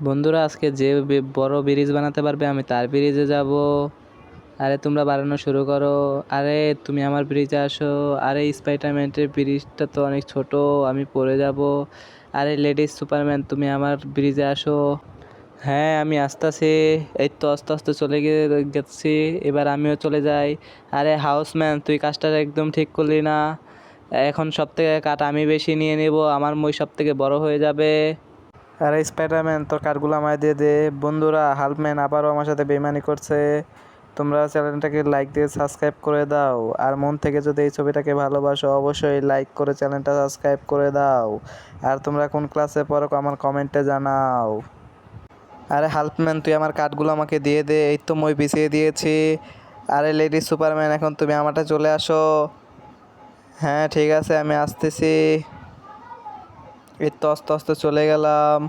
বন্ধুরা, আজকে যে বড় ব্রিজ বানাতে পারবে আমি তার ব্রিজে যাব। আরে তোমরা বানানো শুরু করো। আরে তুমি আমার ব্রিজে আসো। আরে স্পাইডারম্যানের ব্রিজটা তো অনেক ছোট, আমি পড়ে যাব। আরে লেডিস সুপারম্যান, তুমি আমার ব্রিজে আসো। হ্যাঁ, আমি আসতেছি। এই তো আস্তে আস্তে চলে গেছি। এবার আমিও চলে যাই। আরে হাউসম্যান, তুই কাজটা একদম ঠিক করলি না। এখন সব থেকে কাঠ আমি বেশি নিয়ে নেব, আমার মই সব থেকে বড় হয়ে যাবে। আরে স্পাইডারম্যান, তোর কাঠগুলো আমায় দিয়ে দে। বন্ধুরা, হাল্কম্যান আবারও আমার সাথে বেইমানি করছে। তোমরা চ্যানেলটাকে লাইক দিয়ে সাবস্ক্রাইব করে দাও। আর মন থেকে যদি এই ছবিটাকে ভালোবাসো, অবশ্যই লাইক করে চ্যানেলটা সাবস্ক্রাইব করে দাও। আর তোমরা কোন ক্লাসে পড়ো আমার কমেন্টে জানাও। আরে হাল্কম্যান, তুই আমার কাঠগুলো আমাকে দিয়ে দে। এই তো মই বিছিয়ে দিয়েছি। আরে লেডি সুপারম্যান, এখন তুমি আমারটা চলে আসো। হ্যাঁ ঠিক আছে, আমি আসতেছি। এই তো আস্তে আস্তে চলে গেলাম।